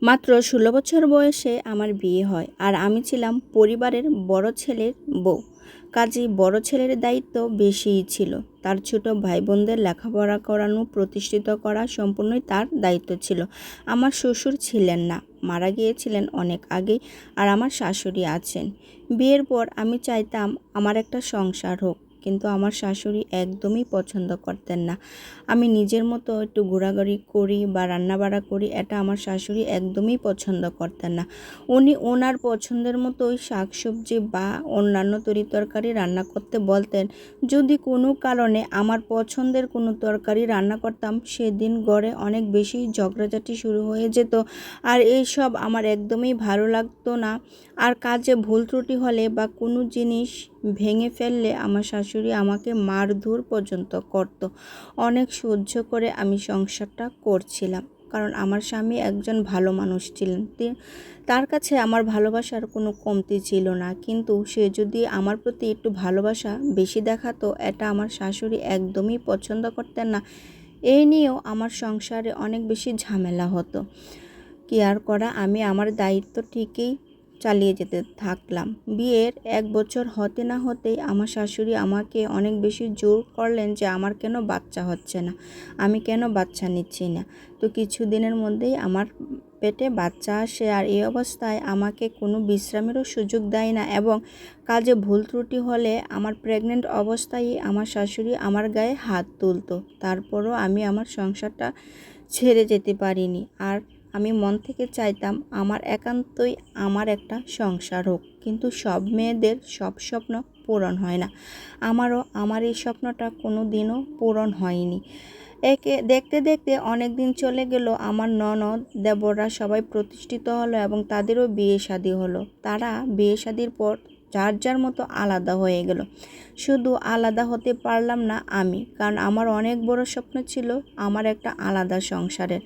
মাত্র ১৬ বছর বয়সে আমার বিয়ে হয় আর আমি ছিলাম পরিবারের বড় ছেলের বউ। কাজেই বড় ছেলের দায়িত্ব বেশিই ছিল। তার ছোট ভাই বোনদের লেখাপড়া করানো, প্রতিষ্ঠিত করা সম্পূর্ণই তার দায়িত্ব ছিল। আমার শ্বশুর ছিলেন না, মারা গিয়েছিলেন অনেক আগেই। আর আমার শাশুড়ি আছেন। বিয়ের পর আমি চাইতাম আমার একটা সংসার হোক, কিন্তু আমার শাশুড়ি একদমই পছন্দ করতেন না। আমি নিজের মতো একটু ঘোরাঘুরি করি বা রান্নাবাড়া করি, এটা আমার শাশুড়ি একদমই পছন্দ করতেন না। উনি ওনার পছন্দের মতোই শাকসবজি বা অন্যান্য তরকারি রান্না করতে বলতেন। যদি কোনো কারণে আমার পছন্দের কোনো তরকারি রান্না করতাম, সেদিন ঘরে অনেক বেশি ঝগড়াঝাটি শুরু হয়ে যেত। আর এইসব আমার একদমই ভালো লাগতো না। আর কাজে ভুল ত্রুটি হলে বা কোনো জিনিস ভেঙে ফেললে আমার শাশুড়ি আমাকে মারধর পর্যন্ত করত। অনেক সহ্য করে আমি সংসারটা করছিলাম, কারণ আমার স্বামী একজন ভালো মানুষ ছিলেন। তার কাছে আমার ভালোবাসার কোনো কমতি ছিল না, কিন্তু সে যদি আমার প্রতি একটু ভালোবাসা বেশি দেখাতো, এটা আমার শাশুড়ি একদমই পছন্দ করতেন না। এই নিয়েও আমার সংসারে অনেক বেশি ঝামেলা হতো। কি আর করা, আমি আমার দায়িত্ব ঠিকই চালিয়ে যেতে থাকলাম। বিয়ের 1 বছর হতে না হতেই আমার শাশুড়ি আমাকে অনেক বেশি জোর করলেন যে আমার কেন বাচ্চা হচ্ছে না, আমি কেন বাচ্চা নিচ্ছি না। তো কিছুদিনের মধ্যেই আমার পেটে বাচ্চা আসে। আর এই অবস্থায় আমাকে কোনো বিশ্রামেরও সুযোগ দেয় না, এবং কাজে ভুল ত্রুটি হলে আমার প্রেগনেন্ট অবস্থায় আমার শাশুড়ি আমার গায়ে হাত তুলতো। তারপরও আমি আমার সংসারটা ছেড়ে যেতে পারিনি। আর আমি মন থেকে চাইতাম আমার একান্তই আমার একটা সংসার হোক, কিন্তু সব মেয়েদের সব স্বপ্ন পূরণ হয় না। আমারও আমার এই স্বপ্নটা কোনো দিনও পূরণ হয়নি। একে দেখতে দেখতে অনেক দিন চলে গেল। আমার ননদ দেবররা সবাই প্রতিষ্ঠিত হলো এবং তাদেরও বিয়ে শাদী হলো। তারা বিয়ে শাদীর পর যার যার মতো আলাদা হয়ে গেল। শুধু আলাদা হতে পারলাম না আমি, কারণ আমার অনেক বড় স্বপ্ন ছিল আমার একটা আলাদা সংসারের।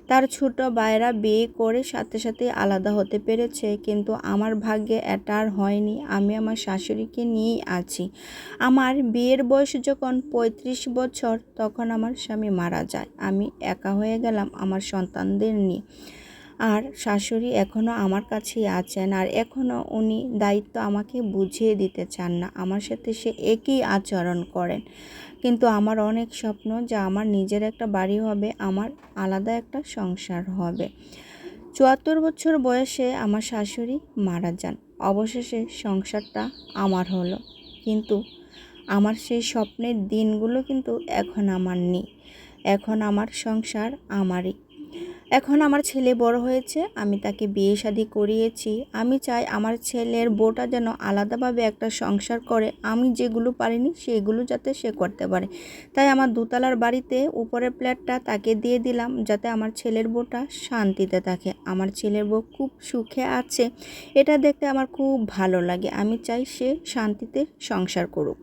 তার ছোট ভাইরা বিয়ে করে সাথে সাথে আলাদা হতে পেরেছে, কিন্তু আমার ভাগ্যে এটা আর হয়নি। আমি আমার শাশুড়িকে নিয়েই আছি। আমার বিয়ের বয়স যখন ৩৫ বছর, তখন আমার স্বামী মারা যায়। আমি একা হয়ে গেলাম আমার সন্তানদের নিয়ে। আর শাশুড়ি এখনও আমার কাছেই আছেন, আর এখনও উনি দায়িত্ব আমাকে বুঝিয়ে দিতে চান না। আমার সাথে সে একই আচরণ করেন। কিন্তু আমার অনেক স্বপ্ন যে আমার নিজের একটা বাড়ি হবে, আমার আলাদা একটা সংসার হবে। ৭৪ বছর বয়সে আমার শাশুড়ি মারা যান। অবশেষে সংসারটা আমার হলো, কিন্তু আমার সেই স্বপ্নের দিনগুলো কিন্তু এখন আমার নেই। এখন আমার সংসার আমারই। এখন আমার ছেলে বড় হয়েছে, আমি তাকে বিয়ে শাদী করিয়েছি। আমি চাই আমার ছেলের বউটা যেন আলাদাভাবে একটা সংসার করে, আমি যেগুলো পারিনি সেগুলো যাতে সে করতে পারে। তাই আমার দোতলার বাড়িতে উপরের ফ্ল্যাটটা তাকে দিয়ে দিলাম, যাতে আমার ছেলের বউটা শান্তিতে থাকে। আমার ছেলের বউ খুব সুখে আছে, এটা দেখতে আমার খুব ভালো লাগে। আমি চাই সে শান্তিতে সংসার করুক।